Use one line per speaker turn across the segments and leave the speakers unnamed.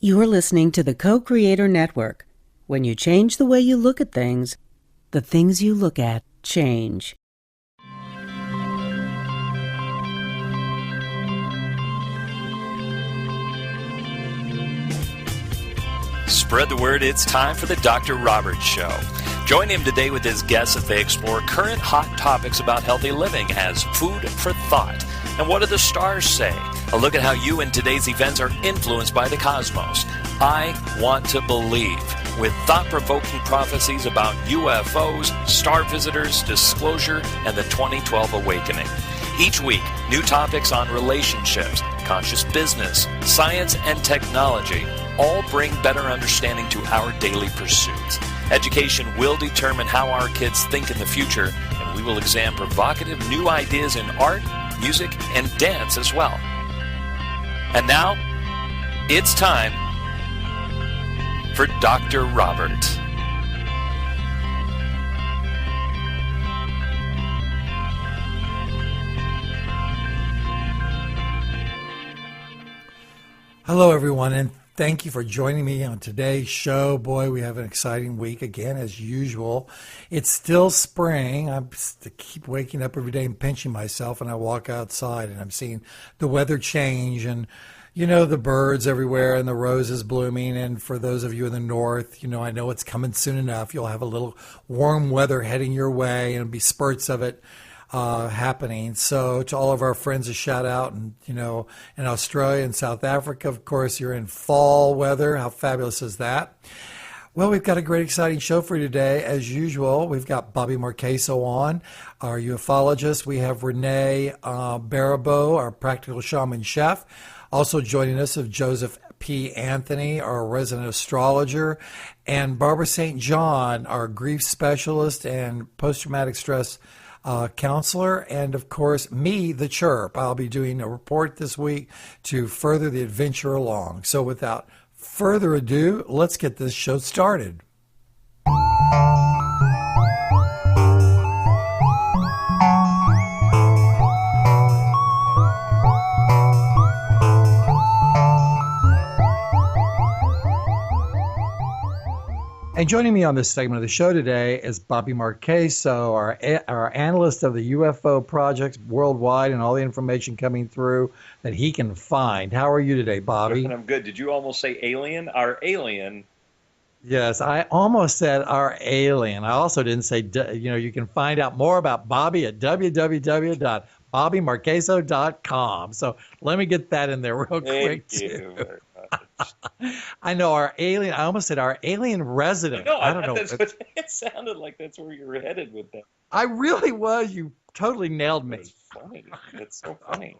You're listening to the Co-Creator Network. When you change the way you look at things, the things you look at change.
Spread the word, it's time for the Dr. Roberts Show. Join him today with his guests as they explore current hot topics about healthy living as food for thought. And what do the stars say? A look at how you and today's events are influenced by the cosmos. I Want to Believe, with thought-provoking prophecies about UFOs, star visitors, disclosure, and the 2012 awakening. Each week, new topics on relationships, conscious business, science, and technology all bring better understanding to our daily pursuits. Education will determine how our kids think in the future, and we will examine provocative new ideas in art, music, and dance as well. And now, it's time for Dr. Robert.
Hello, everyone, and thank you for joining me on today's show. Boy, we have an exciting week again, as usual. It's still spring. I keep waking up every day and pinching myself, and I walk outside, and I'm seeing the weather change, and the birds everywhere and the roses blooming. And for those of you in the north, I know it's coming soon enough. You'll have a little warm weather heading your way, and it'll be spurts of it happening. So to all of our friends, a shout out. And, in Australia and South Africa, of course, you're in fall weather. How fabulous is that? Well, we've got a great, exciting show for you today. As usual, we've got Bobby Marchesso on, our ufologist. We have Renee Baribeau, our practical shaman chef. Also joining us is Joseph P. Anthony, our resident astrologer, and Barbara St. John, our grief specialist and post-traumatic stress counselor, and of course me, the chirp. I'll be doing a report this week to further the adventure along. So without further ado, let's get this show started. And joining me on this segment of the show today is Bobby Marchesso, our analyst of the UFO projects worldwide and all the information coming through that he can find. How are you today, Bobby?
I'm good. Did you almost say alien? Our alien.
Yes, I almost said our alien. I also didn't say, you can find out more about Bobby at www.bobbymarchesso.com. So let me get that in there real quick, too.
Very much.
I know our alien. I almost said our alien resident.
No,
I don't know.
It sounded like that's where you were headed with that.
I really was. You totally nailed me.
It's funny. It's so funny.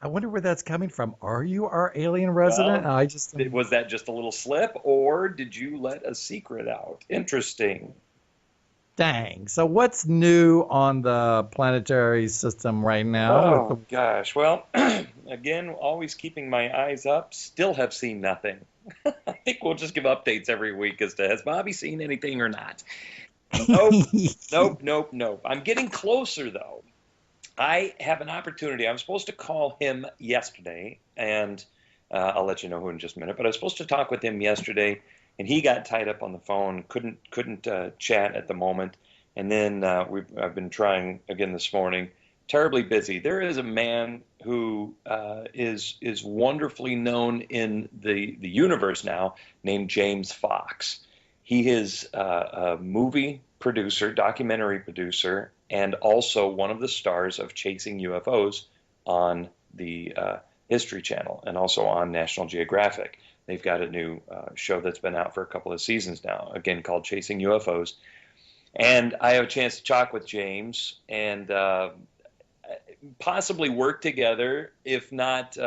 I wonder where that's coming from. Are you our alien resident?
Well,
I just
was that just a little slip, or did you let a secret out? Interesting.
Dang. So what's new on the planetary system right now?
Oh, gosh. Well, again, always keeping my eyes up. Still have seen nothing. I think we'll just give updates every week as to has Bobby seen anything or not. Nope. I'm getting closer, though. I have an opportunity. I was supposed to call him yesterday, and I'll let you know who in just a minute. But I was supposed to talk with him yesterday, and he got tied up on the phone, couldn't chat at the moment. And then I've been trying again this morning. Terribly busy. There is a man who is wonderfully known in the universe now, named James Fox. He is a movie producer, documentary producer, and also one of the stars of Chasing UFOs on the History Channel and also on National Geographic. They've got a new show that's been out for a couple of seasons now, again called Chasing UFOs. And I have a chance to talk with James and possibly work together, if not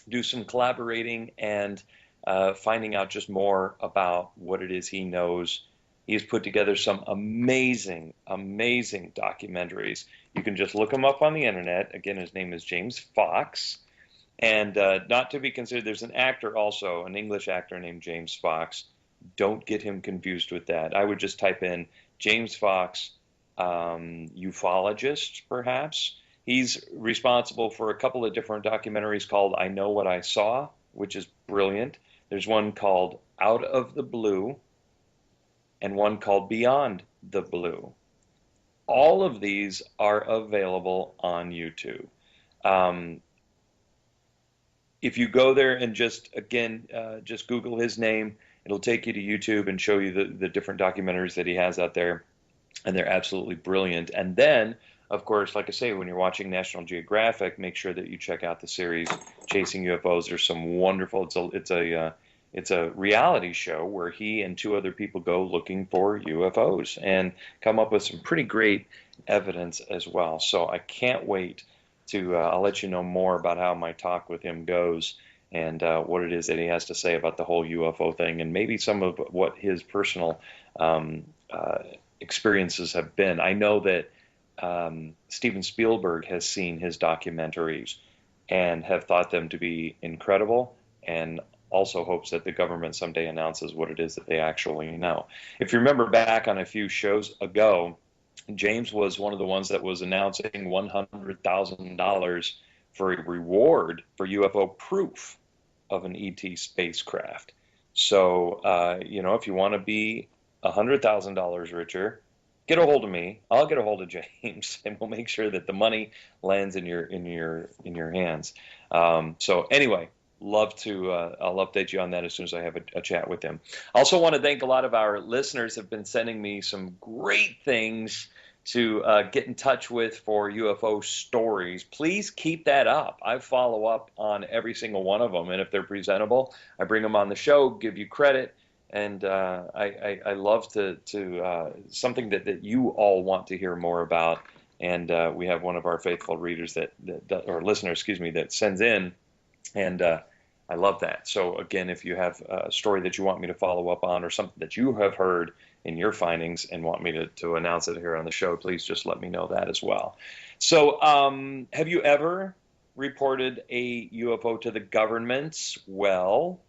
do some collaborating and finding out just more about what it is he knows. He's put together some amazing documentaries. You can just look him up on the internet. Again, his name is James Fox. And not to be considered, there's an actor also, an English actor named James Fox. Don't get him confused with that. I would just type in James Fox, ufologist, perhaps. He's responsible for a couple of different documentaries called I Know What I Saw,
which is brilliant. There's one called Out of the Blue and one called Beyond the Blue. All of these are available on YouTube. Um, if you go there and just, again, just Google his name, it'll take you to YouTube and show you the different documentaries that he has out there, and they're absolutely brilliant. And then, of course, like I say, when you're watching National Geographic, make sure that you check out the series Chasing UFOs. There's some wonderful. It's a reality show where he and two other people go looking for UFOs and come up with some pretty great evidence as well. So I can't wait to. I'll let you know more about how my talk with him goes and what it is that he has to say about the whole UFO thing, and maybe some of what his personal experiences have been. I know that Steven Spielberg has seen his documentaries and have thought them to be incredible, and also hopes that the government someday announces what it is that they actually know. If you remember back on a few shows ago, James was one of the ones that was announcing $100,000 for a reward for UFO proof of an ET spacecraft. So, if you want to be $100,000 richer, get a hold of me. I'll get a hold of James, and we'll make sure that the money lands in your hands. So anyway, love to. I'll update you on that as soon as I have a chat with him. Also, want to thank a lot of our listeners have been sending me some great things to get in touch with for UFO stories. Please keep that up. I follow up on every single one of them, and if they're presentable, I bring them on the show, give you credit. And I love to something that you all want to hear more about. And we have one of our faithful readers or listeners, excuse me, that sends in, and I love that. So again, if you have a story that you want me to follow up on, or something that you have heard in your findings and want me to announce it here on the show, please just let me know that as well. So have you ever reported a UFO to the government? Well,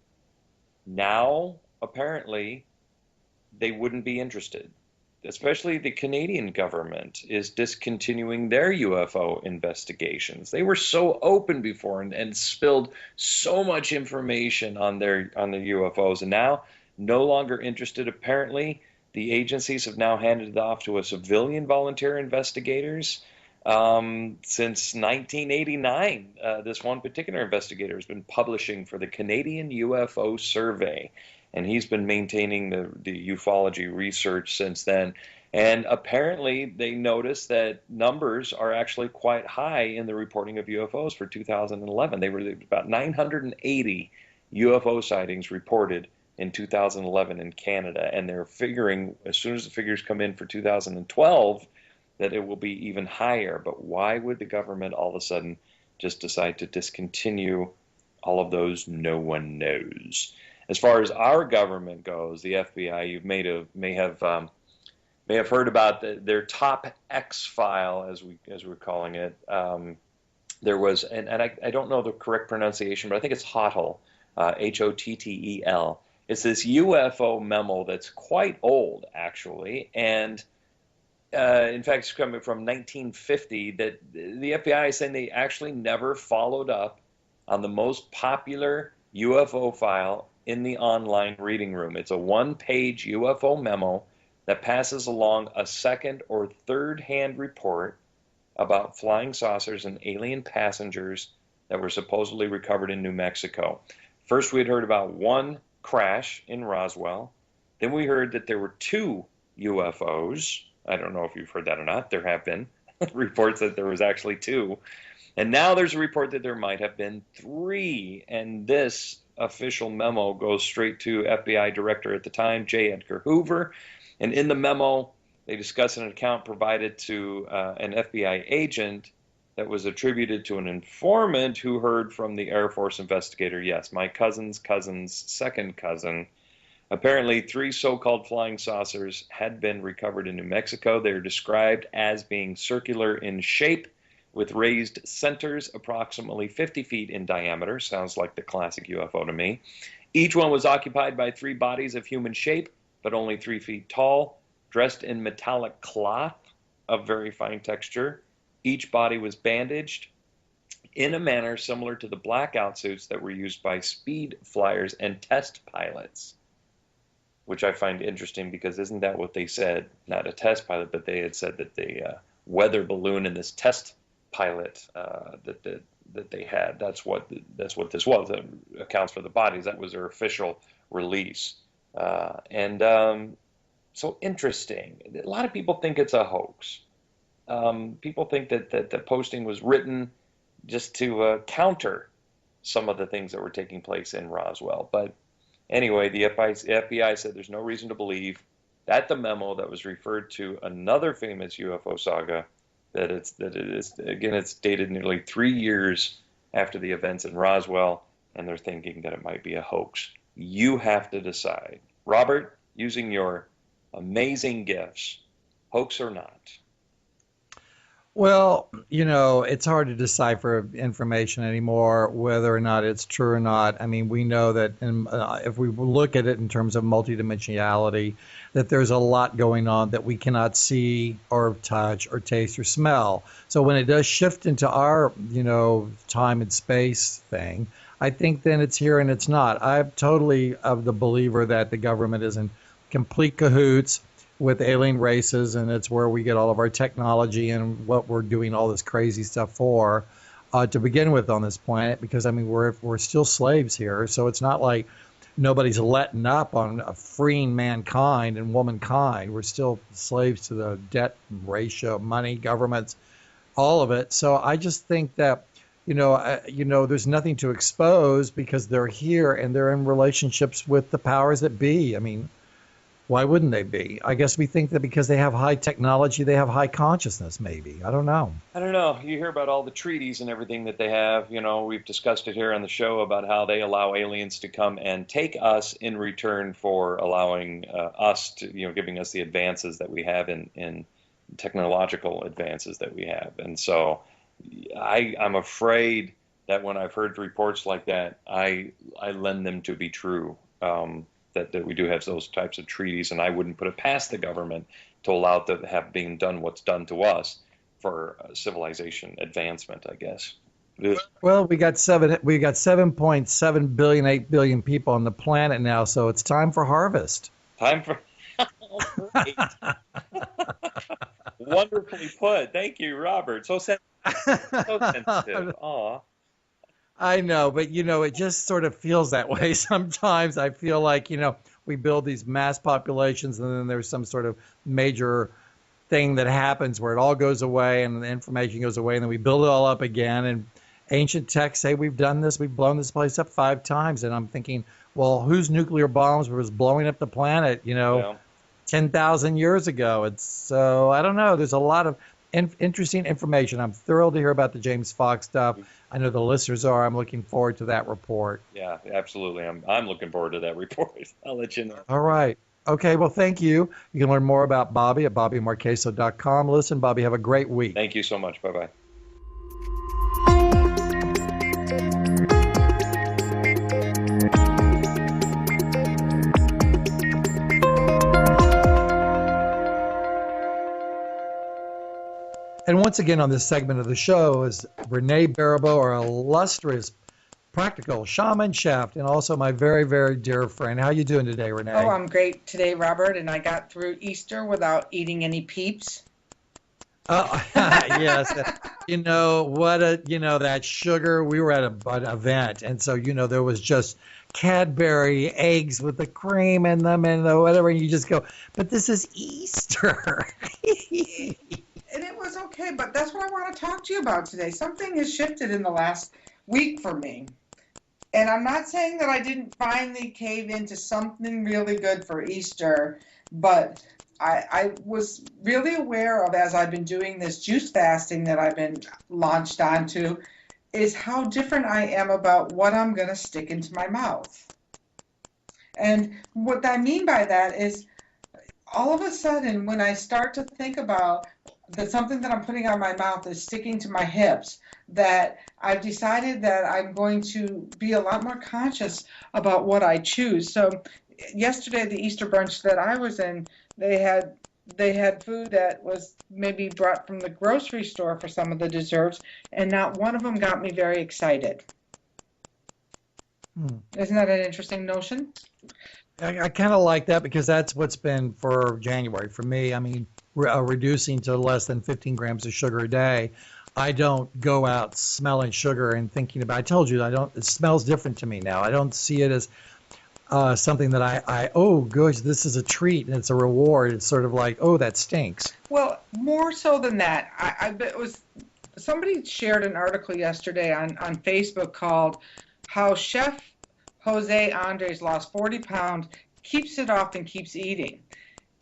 now apparently they wouldn't be interested. Especially the Canadian government is discontinuing their UFO investigations. They were so open before and spilled so much information on the UFOs, and now no longer interested. Apparently, the agencies have now handed it off to a civilian volunteer investigators. Since 1989, this one particular investigator has been publishing for the Canadian UFO Survey, and he's been maintaining the ufology research since then. And apparently they noticed that numbers are actually quite high in the reporting of UFOs for 2011. They were about 980 UFO sightings reported in 2011 in Canada, and they're figuring, as soon as the figures come in for 2012, that it will be even higher. But why would the government all of a sudden just decide to discontinue all of those? No one knows. As far as our government goes, the FBI, you may have heard about their top X file, as we're calling it. There was, and I don't know the correct pronunciation, but I think it's HOTTL, HOTTEL. It's this UFO memo that's quite old, actually, and in fact, it's coming from 1950. That the FBI is saying they actually never followed up on the most popular UFO file in the online reading room. It's a one-page UFO memo that passes along a second or third-hand report about flying saucers and alien passengers that were supposedly recovered in New Mexico. First, we had heard about one crash in Roswell. Then we heard that there were two UFOs. I don't know if you've heard that or not. There have been reports that there was actually two. And now there's a report that there might have been three. And this official memo goes straight to FBI director at the time, J. Edgar Hoover. And in the memo, they discuss an account provided to an FBI agent that was attributed to an informant who heard from the Air Force investigator. Yes, my cousin's second cousin. Apparently, three so-called flying saucers had been recovered in New Mexico. They are described as being circular in shape, with raised centers approximately 50 feet in diameter. Sounds like the classic UFO to me. Each one was occupied by three bodies of human shape, but only 3 feet tall, dressed in metallic cloth of very fine texture. Each body was bandaged, in a manner similar to the blackout suits that were used by speed flyers and test pilots, which I find interesting because isn't that what they said? Not a test pilot, but they had said that the weather balloon and this test pilot that they had, that's what this was. That accounts for the bodies. That was their official release. So interesting. A lot of people think it's a hoax. People think that the posting was written just to counter some of the things that were taking place in Roswell. But anyway, the FBI said there's no reason to believe that the memo that was referred to another famous UFO saga, it's dated nearly 3 years after the events in Roswell, and they're thinking that it might be a hoax. You have to decide. Robert, using your amazing gifts, hoax or not?
Well, it's hard to decipher information anymore, whether or not it's true or not. I mean, we know that if we look at it in terms of multidimensionality, that there's a lot going on that we cannot see or touch or taste or smell. So when it does shift into our, time and space thing, I think then it's here and it's not. I'm totally of the believer that the government is in complete cahoots with alien races, and it's where we get all of our technology and what we're doing all this crazy stuff for to begin with on this planet, because I mean we're still slaves here, so it's not like nobody's letting up on freeing mankind and womankind. We're still slaves to the debt ratio, money, governments, all of it. So I just think that there's nothing to expose because they're here and they're in relationships with the powers that be. I mean, why wouldn't they be? I guess we think that because they have high technology, they have high consciousness, maybe. I don't know.
I don't know. You hear about all the treaties and everything that they have. We've discussed it here on the show about how they allow aliens to come and take us in return for allowing us to, giving us the advances that we have in technological advances that we have. And so I'm afraid that when I've heard reports like that, I lend them to be true. That we do have those types of treaties, and I wouldn't put it past the government to allow it to have being done what's done to us for civilization advancement, I guess.
Well, we got 7.7 billion, 8 billion people on the planet now, so it's time for harvest.
Time for great. Wonderfully put. Thank you, Robert. So sensitive. Aw.
I know, but it just sort of feels that way sometimes. I feel like, we build these mass populations and then there's some sort of major thing that happens where it all goes away and the information goes away and then we build it all up again. And ancient texts say we've done this, we've blown this place up 5 times. And I'm thinking, well, whose nuclear bombs was blowing up the planet, 10,000 years ago? So I don't know. There's a lot of interesting information. I'm thrilled to hear about the James Fox stuff. I know the listeners are. I'm looking forward to that report.
Yeah, absolutely. I'm looking forward to that report. I'll let you know.
All right. Okay, well, thank you. You can learn more about Bobby at bobbymarchesso.com. Listen, Bobby, have a great week.
Thank you so much. Bye-bye.
And once again on this segment of the show is Renee Baribeau, our illustrious practical shaman chef, and also my very, very dear friend. How you doing today, Renee?
Oh, I'm great today, Robert, and I got through Easter without eating any Peeps.
Oh, yes. That sugar. We were at an event, and so, there was just Cadbury eggs with the cream in them and whatever, and you just go, but this is Easter.
And it was okay, but that's what I want to talk to you about today. Something has shifted in the last week for me. And I'm not saying that I didn't finally cave into something really good for Easter, but I was really aware of, as I've been doing this juice fasting that I've been launched onto, is how different I am about what I'm going to stick into my mouth. And what I mean by that is all of a sudden when I start to think about that something that I'm putting on my mouth is sticking to my hips, that I've decided that I'm going to be a lot more conscious about what I choose. So yesterday, the Easter brunch that I was in, they had they had food that was maybe brought from the grocery store for some of the desserts, and not one of them got me very excited. Isn't that an interesting notion?
I kind of like that because that's what's been for January for me. I mean, reducing to less than 15 grams of sugar a day. I don't go out smelling sugar and thinking about. I told you, it smells different to me now. I don't see it as something that oh, gosh, this is a treat and it's a reward. It's sort of like, oh, that stinks.
Well, more so than that, I bet it was somebody shared an article yesterday on Facebook called "How Chef Jose Andres Lost 40 Pounds, Keeps It Off, and Keeps Eating."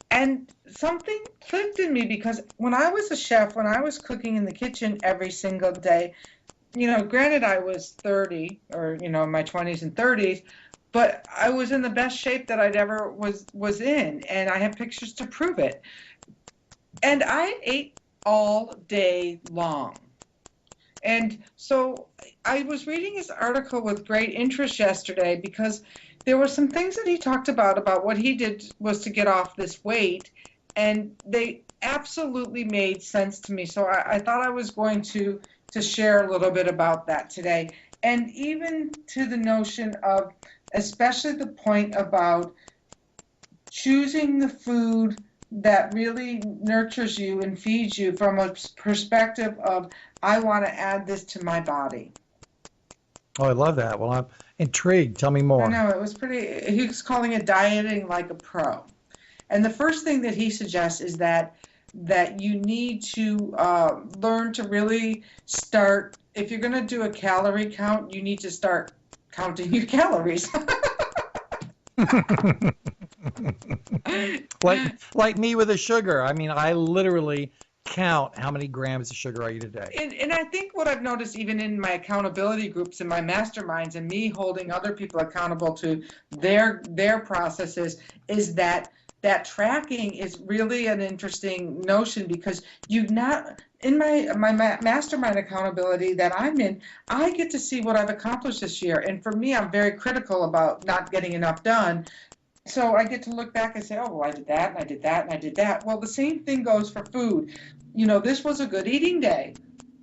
And something clicked in me because when I was a chef, when I was cooking in the kitchen every single day, granted I was 30 or, in my 20s and 30s, but I was in the best shape that I'd ever was in, and I have pictures to prove it. And I ate all day long. And so I was reading his article with great interest yesterday because there were some things that he talked about what he did was to get off this weight, and they absolutely made sense to me. So I thought I was going to share a little bit about that today. And even to the notion of, especially the point about choosing the food that really nurtures you and feeds you from a perspective of, I want to add this to my body.
Oh, I love that. Well, I'm intrigued. Tell me more.
I know, it was pretty, he was calling it dieting like a pro. And the first thing that he suggests is that you need to learn to really start, if you're going to do a calorie count, you need to start counting your calories.
like me with the sugar. I mean, I literally count how many grams of sugar I eat a day.
And I think what I've noticed even in my accountability groups and my masterminds and me holding other people accountable to their processes is that tracking is really an interesting notion because in my mastermind accountability that I'm in, I get to see what I've accomplished this year. And for me, I'm very critical about not getting enough done. So I get to look back and say, oh, well, I did that, and I did that, and I did that. Well, the same thing goes for food. This was a good eating day.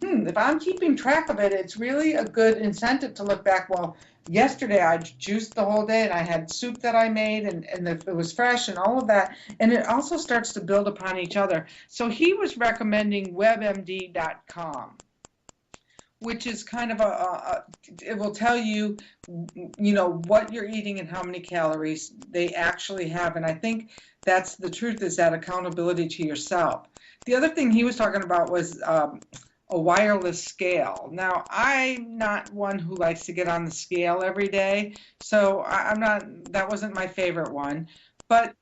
If I'm keeping track of it, it's really a good incentive to look back. Well, yesterday I juiced the whole day, and I had soup that I made, and it was fresh and all of that. And it also starts to build upon each other. So he was recommending WebMD.com. Which is kind of it will tell you, what you're eating and how many calories they actually have. And I think that's the truth, is that accountability to yourself. The other thing he was talking about was a wireless scale. Now, I'm not one who likes to get on the scale every day, so that wasn't my favorite one. But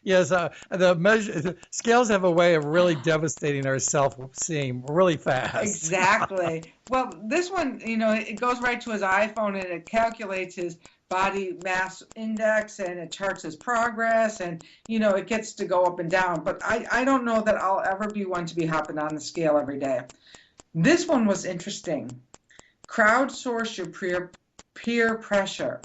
yes, the scales have a way of really devastating our self-esteem really fast.
Exactly. Well, this one, it goes right to his iPhone and it calculates his body mass index and it charts his progress and, it gets to go up and down. But I don't know that I'll ever be one to be hopping on the scale every day. This one was interesting. Crowdsource your peer pressure.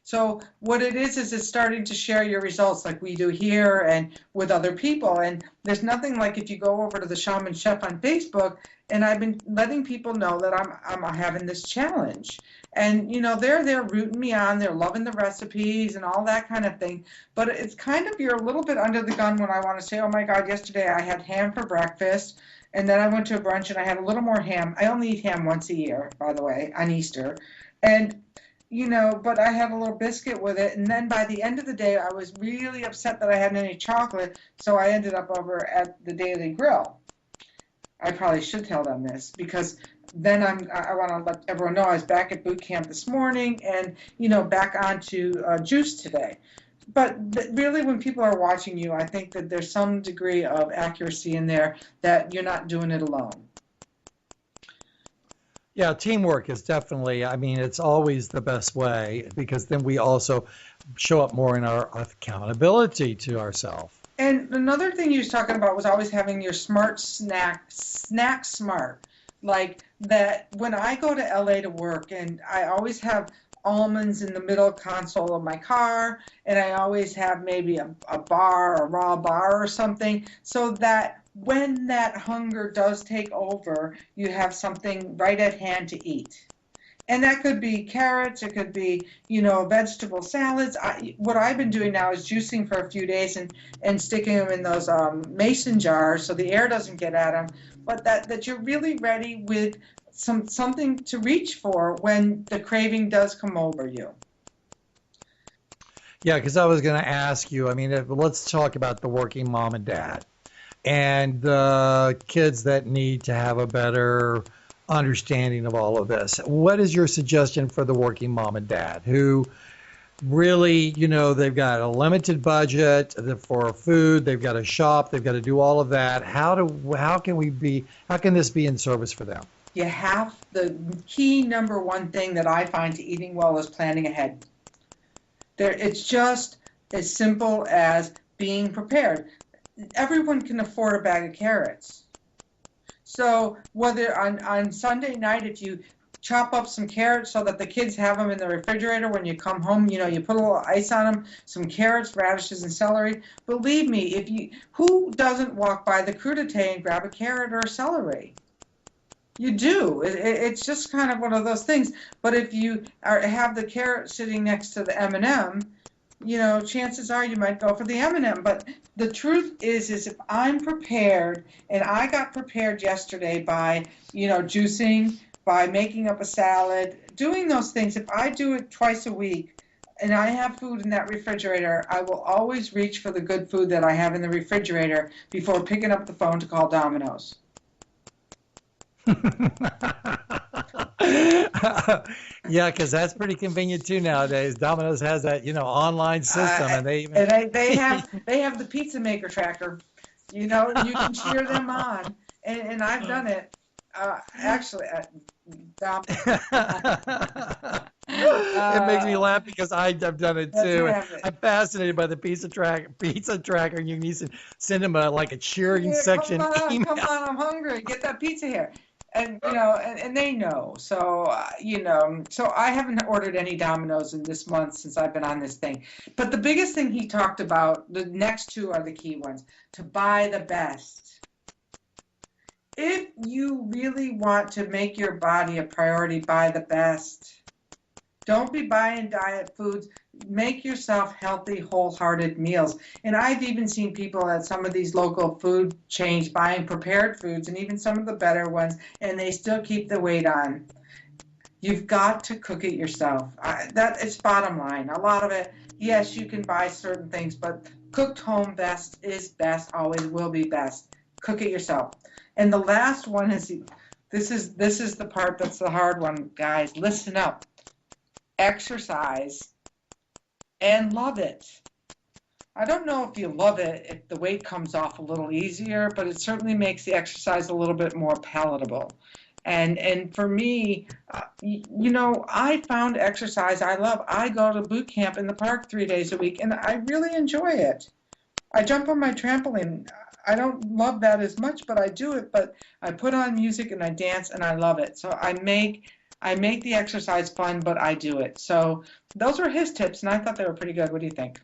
So what it is it's starting to share your results like we do here and with other people. And there's nothing like if you go over to the Shaman Chef on Facebook, and I've been letting people know that I'm having this challenge. And, they're rooting me on. They're loving the recipes and all that kind of thing. But it's kind of, you're a little bit under the gun when I want to say, oh, my God, yesterday I had ham for breakfast. And then I went to a brunch and I had a little more ham. I only eat ham once a year, by the way, on Easter. And but I had a little biscuit with it. And then by the end of the day, I was really upset that I hadn't any chocolate. So I ended up over at the Daily Grill. I probably should tell them this because then I want to let everyone know I was back at boot camp this morning and, back onto juice today. But really, when people are watching you, I think that there's some degree of accuracy in there that you're not doing it alone.
Yeah, teamwork is definitely, it's always the best way because then we also show up more in our accountability to ourselves.
And another thing you was talking about was always having your smart snack smart. Like that when I go to LA to work and I always have almonds in the middle console of my car, and I always have maybe a bar, a raw bar or something, so that when that hunger does take over, you have something right at hand to eat. And that could be carrots, it could be, vegetable salads. What I've been doing now is juicing for a few days and sticking them in those mason jars so the air doesn't get at them. But that you're really ready with something to reach for when the craving does come over you.
Yeah, because I was going to ask you, I mean, let's talk about the working mom and dad and the kids that need to have a better understanding of all of this. What is your suggestion for the working mom and dad who really, they've got a limited budget for food, they've got to shop, they've got to do all of that. How can this be in service for them?
The key number one thing that I find to eating well is planning ahead. It's just as simple as being prepared. Everyone can afford a bag of carrots. So whether on Sunday night, if you chop up some carrots so that the kids have them in the refrigerator when you come home, you put a little ice on them, some carrots, radishes, and celery. Believe me, who doesn't walk by the crudité and grab a carrot or a celery? You do. It's just kind of one of those things. But if you have the carrot sitting next to the M&M, chances are you might go for the M&M. But the truth is if I'm prepared, and I got prepared yesterday by, juicing, by making up a salad, doing those things. If I do it twice a week and I have food in that refrigerator, I will always reach for the good food that I have in the refrigerator before picking up the phone to call Domino's.
Yeah, because that's pretty convenient too nowadays. Domino's has that, online system, and
they have the pizza maker tracker. You can cheer them on, and I've done it. Actually,
it makes me laugh because I've done it too. I'm fascinated by the pizza tracker, and you can send them a cheering section.
Come on, I'm hungry. Get that pizza here. And and they know. So so I haven't ordered any Domino's in this month since I've been on this thing. But the biggest thing he talked about, the next two are the key ones: to buy the best. If you really want to make your body a priority, buy the best. Don't be buying diet foods. Make yourself healthy, wholehearted meals. And I've even seen people at some of these local food chains buying prepared foods, and even some of the better ones, and they still keep the weight on. You've got to cook it yourself. That is bottom line. A lot of it, yes, you can buy certain things, but cooked home best is best, always will be best. Cook it yourself. And the last one is, this is the part that's the hard one, guys. Listen up. Exercise and love it. I don't know if you love it, if the weight comes off a little easier, but it certainly makes the exercise a little bit more palatable. And for me, I found exercise I love. I go to boot camp in the park 3 days a week, and I really enjoy it. I jump on my trampoline. I don't love that as much, but I do it. But I put on music and I dance, and I love it. So I make the exercise fun, but I do it. So those were his tips, and I thought they were pretty good. What do you think?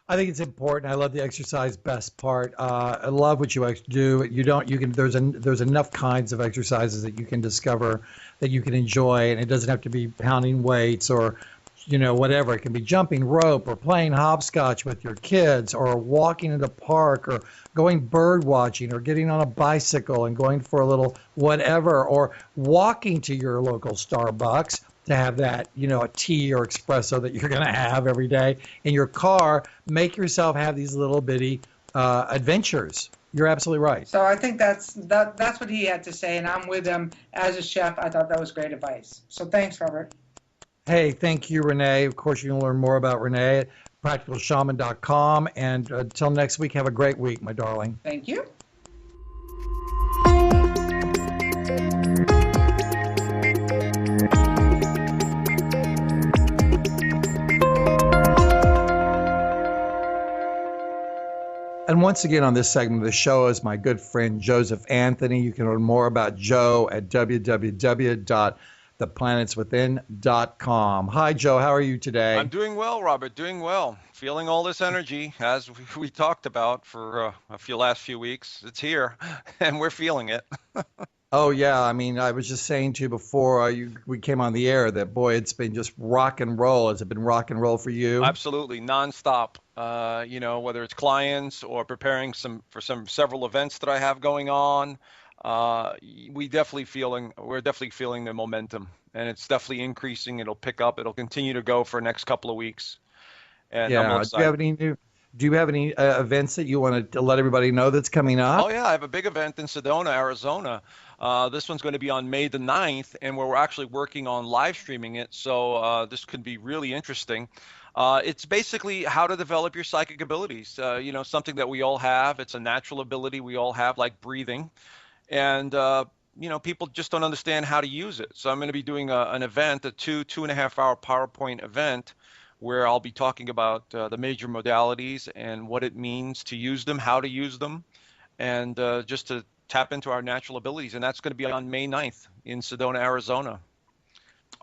I think it's important. I love the exercise best part. I love what you do. There's enough kinds of exercises that you can discover that you can enjoy, and it doesn't have to be pounding weights or whatever. It can be jumping rope or playing hopscotch with your kids or walking in the park or going bird watching or getting on a bicycle and going for a little whatever, or walking to your local Starbucks to have that, a tea or espresso that you're going to have every day in your car. Make yourself have these little bitty adventures. You're absolutely right.
So I think that's what he had to say, and I'm with him as a chef. I thought that was great advice. So thanks, Robert.
Hey, thank you, Renee. Of course, you can learn more about Renee at practicalshaman.com. And until next week, have a great week, my darling.
Thank you.
And once again, on this segment of the show is my good friend Joseph Anthony. You can learn more about Joe at www.peace, theplanetswithin.com. Hi, Joe. How are you today?
I'm doing well, Robert. Doing well. Feeling all this energy, as we talked about for last few weeks. It's here, and we're feeling it.
Oh yeah, I mean, I was just saying to you before we came on the air that boy, it's been just rock and roll. Has it been rock and roll for you?
Absolutely, nonstop. Whether it's clients or preparing for several events that I have going on, we're definitely feeling the momentum, and it's definitely increasing. It'll pick up. It'll continue to go for the next couple of weeks, and I'm
Yeah.
excited.
Do you have any events that you want to let everybody know that's coming
Oh
up?
yeah, I have a big event in Sedona, Arizona. This one's going to be on May the 9th, and we're actually working on live streaming it. So this could be really interesting. It's basically how to develop your psychic abilities. Something that we all have. It's a natural ability we all have, like breathing. And people just don't understand how to use it. So I'm going to be doing an event, a 2.5 hour PowerPoint event, where I'll be talking about the major modalities and what it means to use them, how to use them, and just to tap into our natural abilities. And that's going to be on May 9th in Sedona, Arizona.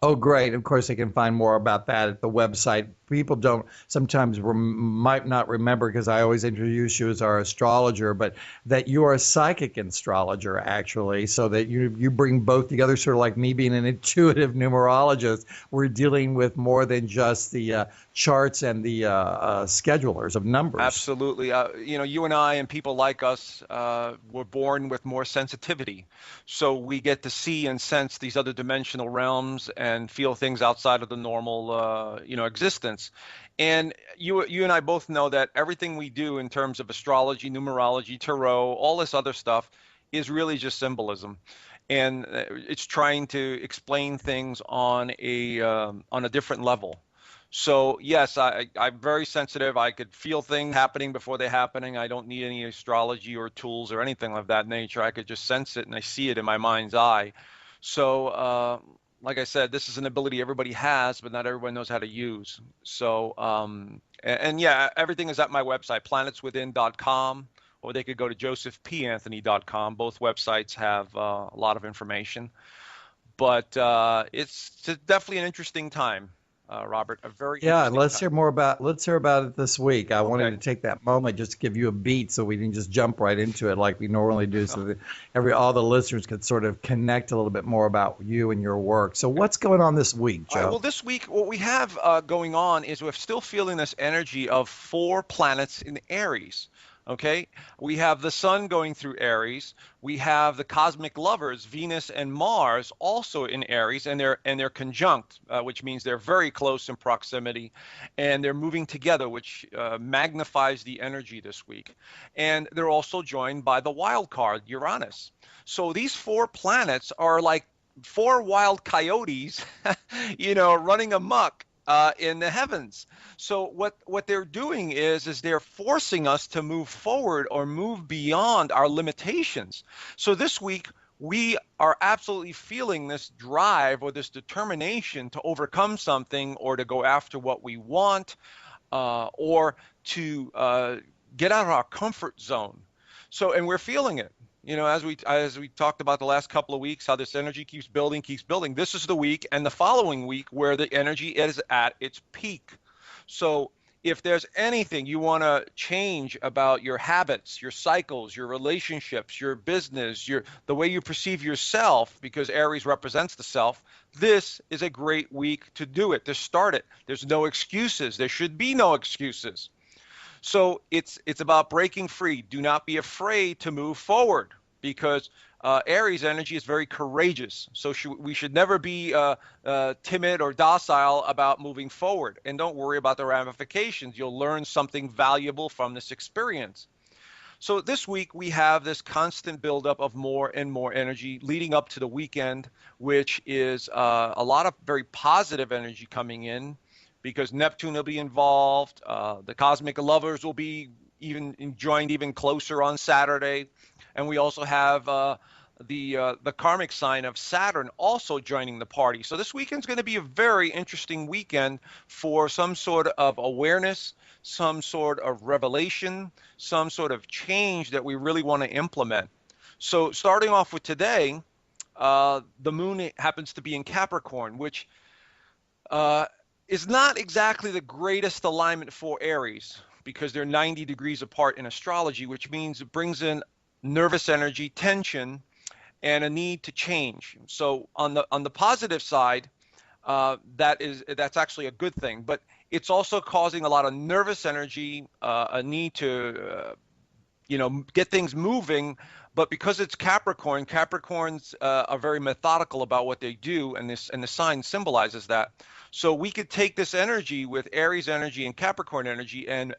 Oh, great. Of course, they can find more about that at the website. People don't sometimes might not remember because I always introduce you as our astrologer, but that you are a psychic astrologer, actually, so that you bring both together, sort of like me being an intuitive numerologist. We're dealing with more than just the charts and the schedulers of numbers.
Absolutely. You and I and people like us were born with more sensitivity. So we get to see and sense these other dimensional realms and feel things outside of the normal, existence. And you and I both know that everything we do in terms of astrology, numerology, tarot, all this other stuff is really just symbolism. And it's trying to explain things on a different level. So yes, I'm very sensitive. I could feel things happening before they're happening. I don't need any astrology or tools or anything of that nature. I could just sense it and I see it in my mind's eye. So, like I said, this is an ability everybody has, but not everyone knows how to use. So, and yeah, everything is at my website, planetswithin.com, or they could go to josephpanthony.com. Both websites have a lot of information. But it's definitely an interesting time, Robert. A very
Yeah, and
interesting time.
let's hear about it this week. I wanted
Okay.
to take that moment just to give you a beat so we can just jump right into it like we normally do, so that all the listeners could sort of connect a little bit more about you and your work. So what's going on this week,
All right. Well,
Joe?
this week, what we have going on is we're still feeling this energy of 4 planets in Aries. Okay. We have the sun going through Aries. We have the cosmic lovers, Venus and Mars, also in Aries, and they're conjunct, which means they're very close in proximity, and they're moving together, which magnifies the energy this week. And they're also joined by the wild card, Uranus. So these 4 planets are like 4 wild coyotes, running amok in the heavens. So what they're doing is they're forcing us to move forward or move beyond our limitations. So this week we are absolutely feeling this drive or this determination to overcome something or to go after what we want, or to get out of our comfort zone. So, and we're feeling it. As we talked about the last couple of weeks, how this energy keeps building, keeps building. This is the week and the following week where the energy is at its peak. So if there's anything you want to change about your habits, your cycles, your relationships, your business, the way you perceive yourself, because Aries represents the self, this is a great week to do it, to start it. There's no excuses. There should be no excuses. So it's about breaking free. Do not be afraid to move forward, because Aries energy is very courageous. So we should never be timid or docile about moving forward. And don't worry about the ramifications. You'll learn something valuable from this experience. So this week we have this constant buildup of more and more energy leading up to the weekend, which is a lot of very positive energy coming in, because Neptune will be involved. The cosmic lovers will be joined even closer on Saturday, and we also have the karmic sign of Saturn also joining the party. So this weekend's going to be a very interesting weekend for some sort of awareness, some sort of revelation, some sort of change that we really want to implement. So starting off with today, the moon happens to be in Capricorn, which is not exactly the greatest alignment for Aries because they're 90 degrees apart in astrology, which means it brings in nervous energy, tension, and a need to change. So on the positive side, that's actually a good thing, but it's also causing a lot of nervous energy, a need to get things moving. But because it's Capricorn, Capricorns are very methodical about what they do, and the sign symbolizes that. So we could take this energy with Aries energy and Capricorn energy and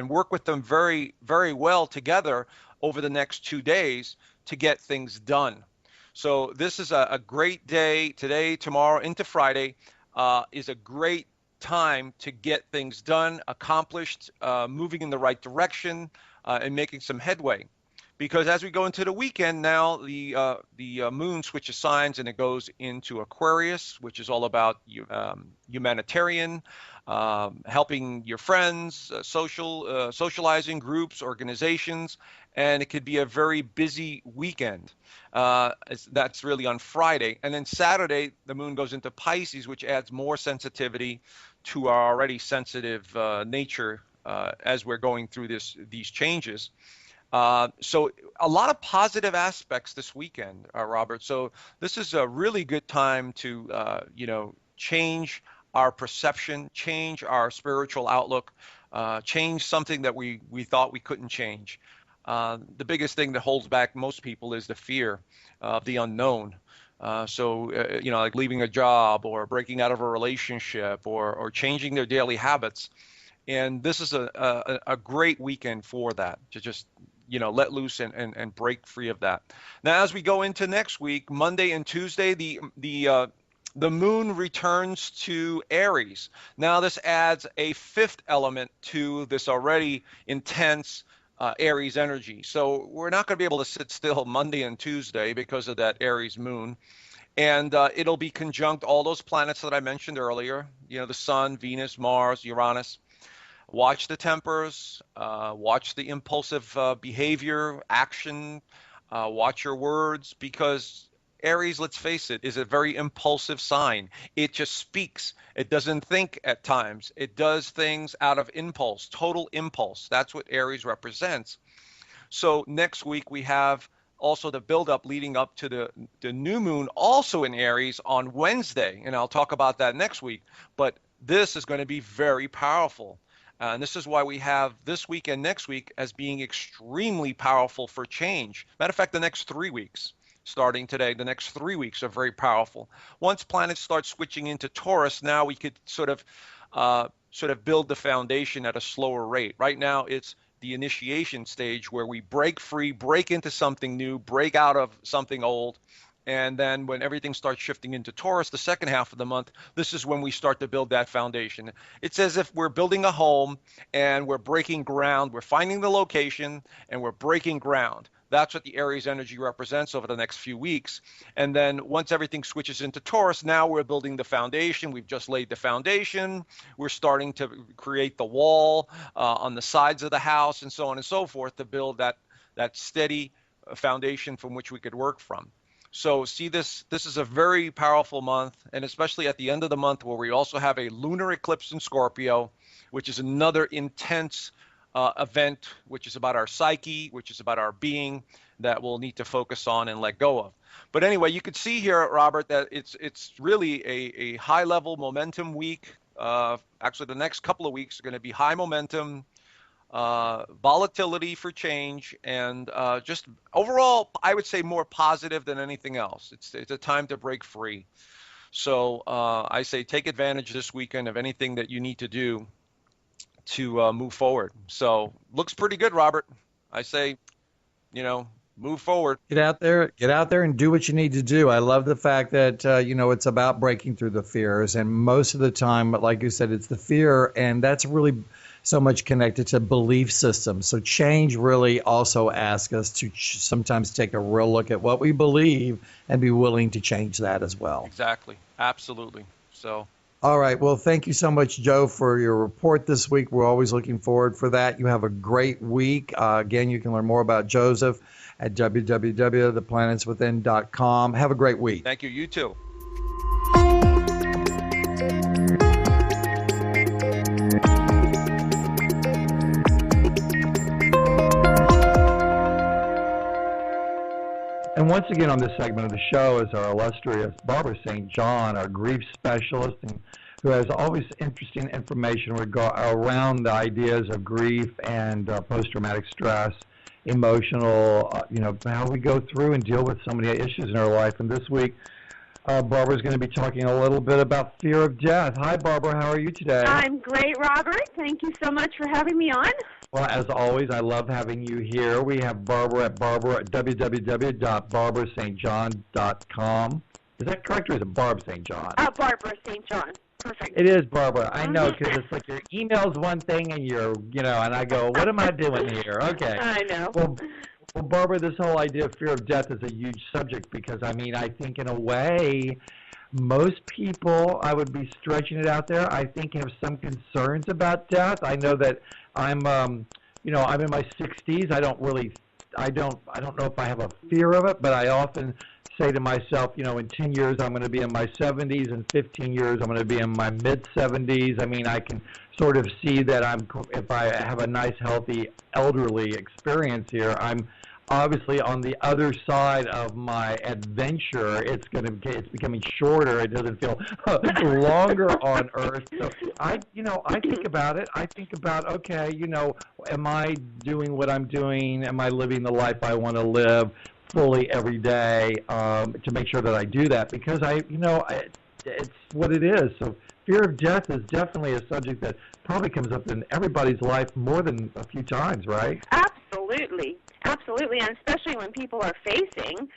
work with them very, very well together over the next 2 days to get things done. So this is a great day. Today, tomorrow, into Friday is a great time to get things done, accomplished, moving in the right direction, and making some headway. Because as we go into the weekend now, the moon switches signs and it goes into Aquarius, which is all about humanitarian, helping your friends, socializing groups, organizations, and it could be a very busy weekend. That's really on Friday. And then Saturday, the moon goes into Pisces, which adds more sensitivity to our already sensitive nature as we're going through these changes. So a lot of positive aspects this weekend, Robert. So this is a really good time to, change our perception, change our spiritual outlook, change something that we thought we couldn't change. The biggest thing that holds back most people is the fear of the unknown. Like leaving a job or breaking out of a relationship or changing their daily habits. And this is a great weekend for that, to just let loose and break free of that. Now, as we go into next week, Monday and Tuesday, the moon returns to Aries. Now, this adds a fifth element to this already intense Aries energy. So we're not going to be able to sit still Monday and Tuesday because of that Aries moon. And it'll be conjunct all those planets that I mentioned earlier, the Sun, Venus, Mars, Uranus. Watch the tempers, watch the impulsive behavior, action, watch your words, because Aries, let's face it, is a very impulsive sign. It just speaks. It doesn't think at times. It does things out of impulse, total impulse. That's what Aries represents. So next week we have also the buildup leading up to the new moon, also in Aries on Wednesday, and I'll talk about that next week. But this is going to be very powerful. And this is why we have this week and next week as being extremely powerful for change. Matter of fact, the next 3 weeks, starting today, the next 3 weeks are very powerful. Once planets start switching into Taurus, now we could sort of build the foundation at a slower rate. Right now, it's the initiation stage where we break free, break into something new, break out of something old. And then when everything starts shifting into Taurus, the second half of the month, this is when we start to build that foundation. It's as if we're building a home and we're breaking ground. We're finding the location and we're breaking ground. That's what the Aries energy represents over the next few weeks. And then once everything switches into Taurus, now we're building the foundation. We've just laid the foundation. We're starting to create the wall on the sides of the house and so on and so forth to build that steady foundation from which we could work from. So see, this is a very powerful month, and especially at the end of the month where we also have a lunar eclipse in Scorpio, which is another intense event, which is about our psyche, which is about our being, that we'll need to focus on and let go of. But anyway, you could see here, Robert, that it's really a high-level momentum week. Actually, the next couple of weeks are going to be high momentum, volatility for change, and just overall, I would say more positive than anything else. It's a time to break free. So I say take advantage this weekend of anything that you need to do to move forward. So looks pretty good, Robert. I say, move forward.
Get out there and do what you need to do. I love the fact that, it's about breaking through the fears. And most of the time, like you said, it's the fear. And that's really so much connected to belief systems. So change really also asks us to sometimes take a real look at what we believe and be willing to change that as well.
Exactly. Absolutely. So.
All right. Well, thank you so much, Joe, for your report this week. We're always looking forward for that. You have a great week. Again, you can learn more about Joseph at www.theplanetswithin.com. Have a great week.
Thank you. You too.
And once again on this segment of the show is our illustrious Barbara St. John, our grief specialist, and who has always interesting information around the ideas of grief and post-traumatic stress, emotional, how we go through and deal with so many issues in our life. And this week, Barbara's going to be talking a little bit about fear of death. Hi, Barbara. How are you today?
I'm great, Robert. Thank you so much for having me on.
Well, as always, I love having you here. We have Barbara at www.barbarastjohn.com. Is that correct, or is it Barb St. John?
Barbara St. John. Perfect.
It is Barbara. I know, because it's like your email's one thing, and and I go, what am I doing here? Okay.
I know.
Well, Barbara, this whole idea of fear of death is a huge subject because, I think in a way, most people, I would be stretching it out there, I think have some concerns about death. I know that I'm in my 60s. I don't know if I have a fear of it, but I often say to myself, in 10 years I'm going to be in my 70s, in 15 years I'm going to be in my mid-70s. I can sort of see that if I have a nice, healthy, elderly experience here, I'm obviously on the other side of my adventure. It's becoming shorter. It doesn't feel longer on Earth. So I think about it. I think about, okay, am I doing what I'm doing? Am I living the life I want to live fully every day, to make sure that I do that? Because it's what it is. So fear of death is definitely a subject that probably comes up in everybody's life more than a few times, right?
Absolutely. Absolutely, and especially when people are facing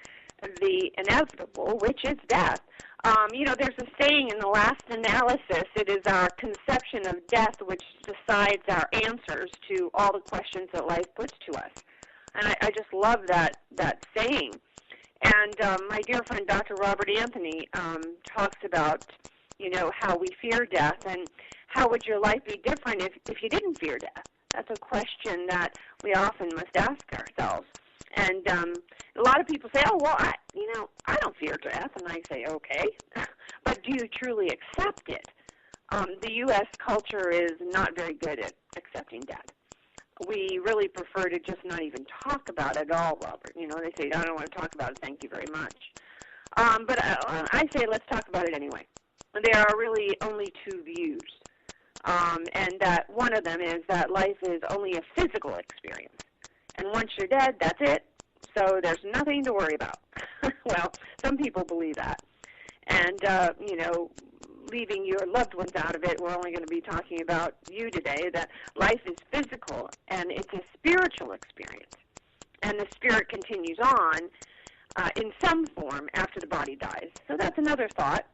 the inevitable, which is death. There's a saying in the last analysis, it is our conception of death which decides our answers to all the questions that life puts to us. And I just love that saying. And my dear friend Dr. Robert Anthony talks about, how we fear death, and how would your life be different if you didn't fear death? That's a question that we often must ask ourselves. And a lot of people say, oh, well, I don't fear death. And I say, okay, but do you truly accept it? The U.S. culture is not very good at accepting death. We really prefer to just not even talk about it at all, Robert. They say, I don't want to talk about it, thank you very much. But I say, let's talk about it anyway. There are really only two views. And that one of them is that life is only a physical experience. And once you're dead, that's it. So there's nothing to worry about. Well, some people believe that. And, leaving your loved ones out of it, we're only going to be talking about you today, that life is physical and it's a spiritual experience. And the spirit continues on in some form after the body dies. So that's another thought.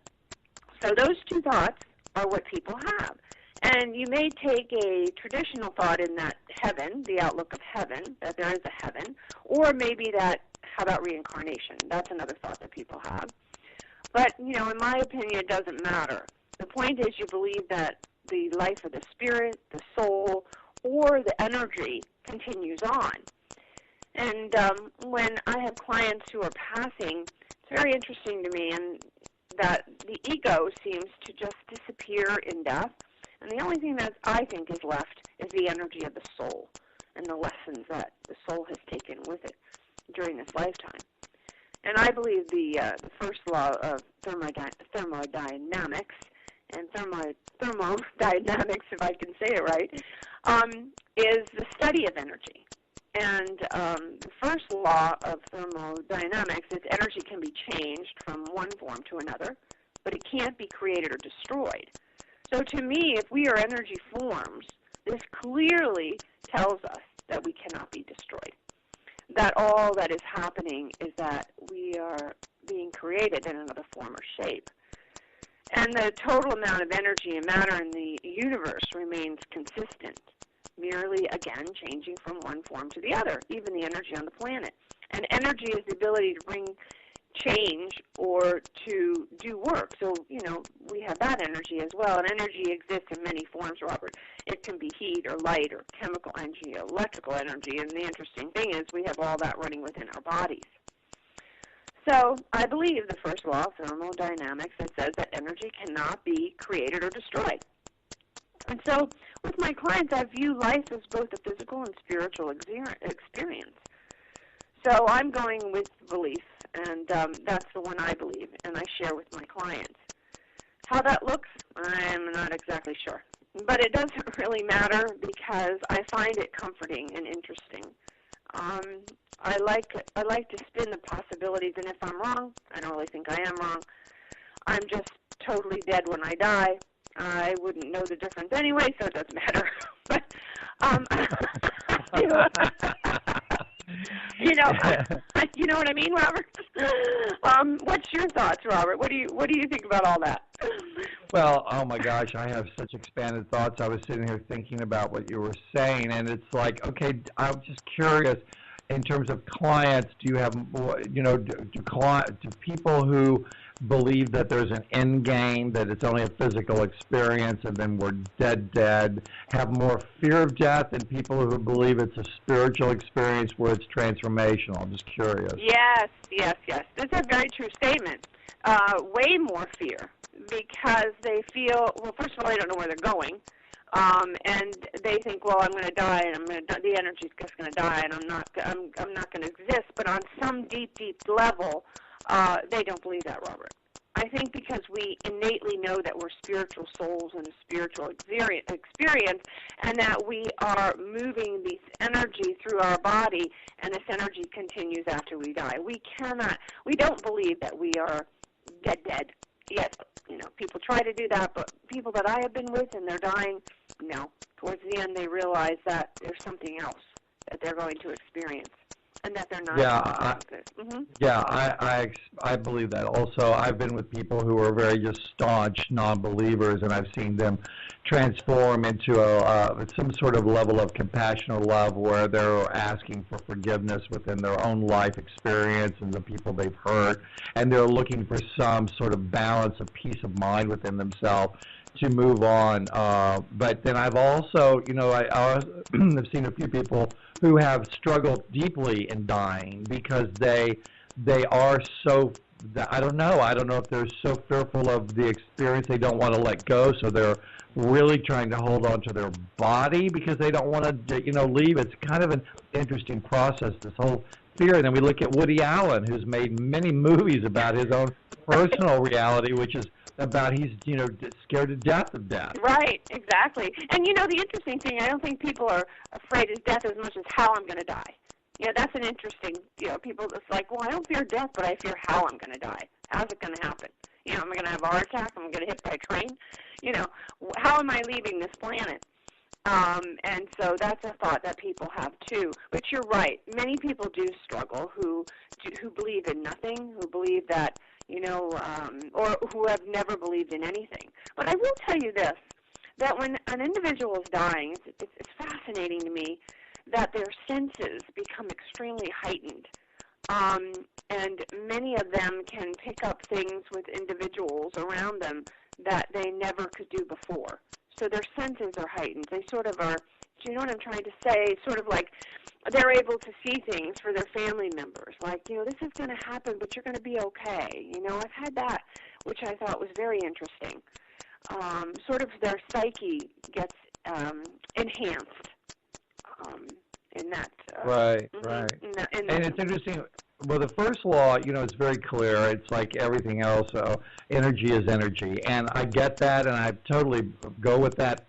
So those two thoughts are what people have. And you may take a traditional thought in that heaven, the outlook of heaven, that there is a heaven, or maybe that, how about reincarnation? That's another thought that people have. But, in my opinion, it doesn't matter. The point is you believe that the life of the spirit, the soul, or the energy continues on. And when I have clients who are passing, it's very interesting to me, and that the ego seems to just disappear in death. And the only thing that I think is left is the energy of the soul and the lessons that the soul has taken with it during this lifetime. And I believe the first law of thermodynamics, and thermodynamics, if I can say it right, is the study of energy. And the first law of thermodynamics is energy can be changed from one form to another, but it can't be created or destroyed. So to me, if we are energy forms, this clearly tells us that we cannot be destroyed. That all that is happening is that we are being created in another form or shape. And the total amount of energy and matter in the universe remains consistent, merely, again, changing from one form to the other, even the energy on the planet. And energy is the ability to bring change or to do work. So, we have that energy as well. And energy exists in many forms, Robert. It can be heat or light or chemical energy, electrical energy. And the interesting thing is we have all that running within our bodies. So I believe the first law of thermodynamics that says that energy cannot be created or destroyed. And so with my clients, I view life as both a physical and spiritual experience. So I'm going with belief, and that's the one I believe, and I share with my clients. How that looks, I'm not exactly sure. But it doesn't really matter because I find it comforting and interesting. I like to spin the possibilities, and if I'm wrong, I don't really think I am wrong. I'm just totally dead when I die. I wouldn't know the difference anyway, so it doesn't matter. But you know what I mean, Robert? What's your thoughts, Robert? What do you think about all that?
Well, oh my gosh, I have such expanded thoughts. I was sitting here thinking about what you were saying, and it's like, okay, I'm just curious. In terms of clients, do you have, do people who believe that there's an end game, that it's only a physical experience, and then we're dead, have more fear of death than people who believe it's a spiritual experience where it's transformational? I'm just curious.
Yes. That's a very true statement. Way more fear because they feel, well, first of all, they don't know where they're going. And they think, well, I'm going to die, and the energy's just going to die, and I'm not going to exist. But on some deep level, they don't believe that, Robert. I think because we innately know that we're spiritual souls in a spiritual experience, and that we are moving this energy through our body, and this energy continues after we die. We don't believe that we are dead. Yes, people try to do that, but people that I have been with and they're dying, no. Towards the end, they realize that there's something else that they're going to experience, and that they're not.
I believe that. Also, I've been with people who are very just staunch non-believers, and I've seen them transform into some sort of level of compassion or love where they're asking for forgiveness within their own life experience and the people they've hurt, and they're looking for some sort of balance, of peace of mind within themselves to move on. But then I've also, I've seen a few people who have struggled deeply in dying because they are so, I don't know if they're so fearful of the experience they don't want to let go, so they're really trying to hold on to their body because they don't want to, leave. It's kind of an interesting process, this whole fear. And then we look at Woody Allen, who's made many movies about his own personal reality, which is about he's, scared to death of death.
Right, exactly. And, the interesting thing, I don't think people are afraid of death as much as how I'm going to die. That's an interesting, people just like, well, I don't fear death, but I fear how I'm going to die. How's it going to happen? Am I going to have a heart attack? Am I going to get hit by a train? How am I leaving this planet? And so that's a thought that people have too. But you're right. Many people do struggle who believe in nothing, who believe that, or who have never believed in anything. But I will tell you this, that when an individual is dying, it's fascinating to me that their senses become extremely heightened. And many of them can pick up things with individuals around them that they never could do before. So their senses are heightened. They sort of are, do you know what I'm trying to say? Sort of like they're able to see things for their family members. Like, this is going to happen, but you're going to be okay. I've had that, which I thought was very interesting. Sort of their psyche gets enhanced in that.
Right.
And
it's interesting. Well, the first law, it's very clear. It's like everything else. Energy is energy. And I get that, and I totally go with that,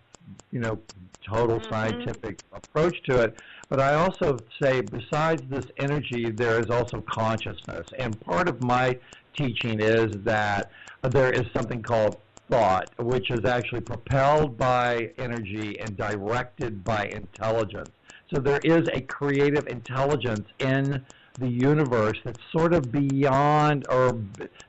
total scientific approach to it. But I also say, besides this energy, there is also consciousness. And part of my teaching is that there is something called thought, which is actually propelled by energy and directed by intelligence. So there is a creative intelligence in the universe that's sort of beyond or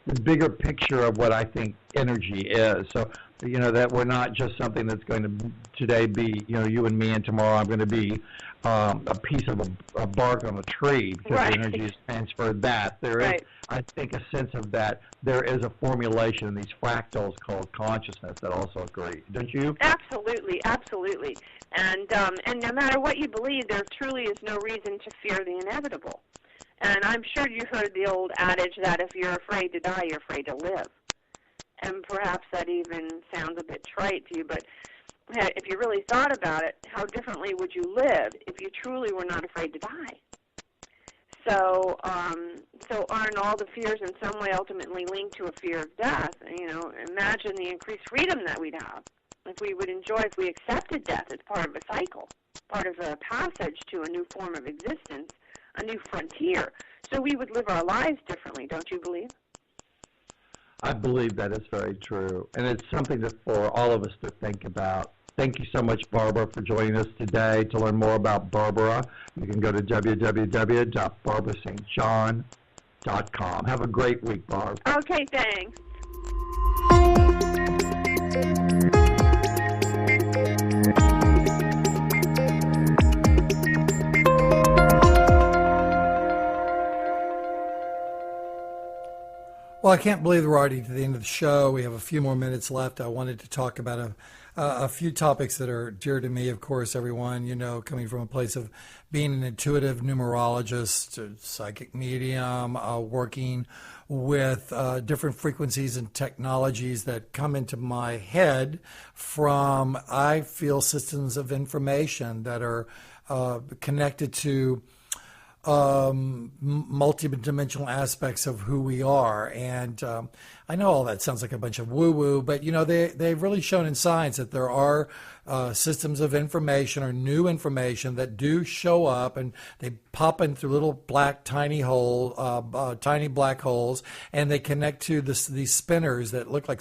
the bigger picture of what I think energy is. So, that we're not just something that's going to today be, you and me, and tomorrow I'm going to be a piece of a bark on a tree because the energy is transferred that. There is, I think, a sense of that. There is a formulation in these fractals called consciousness that also agree. Don't you?
Absolutely, absolutely. And no matter what you believe, there truly is no reason to fear the inevitable. And I'm sure you heard the old adage that if you're afraid to die, you're afraid to live. And perhaps that even sounds a bit trite to you, but if you really thought about it, how differently would you live if you truly were not afraid to die? So aren't all the fears in some way ultimately linked to a fear of death? Imagine the increased freedom that we'd have if we would enjoy, if we accepted death as part of a cycle, part of a passage to a new form of existence, a new frontier. So we would live our lives differently, don't you believe?
I believe that is very true, and it's something that for all of us to think about. Thank you so much, Barbara, for joining us today. To learn more about Barbara, you can go to www.barbarastjohn.com. Have a great week, Barb.
Okay, thanks.
Well, I can't believe we're already to the end of the show. We have a few more minutes left. I wanted to talk about a few topics that are dear to me, of course, everyone, coming from a place of being an intuitive numerologist, a psychic medium, working with different frequencies and technologies that come into my head from, I feel, systems of information that are connected to multidimensional aspects of who we are. And I know all that sounds like a bunch of woo-woo, but they've really shown in science that there are systems of information or new information that do show up, and they pop in through little black tiny black holes, and they connect to these spinners that look like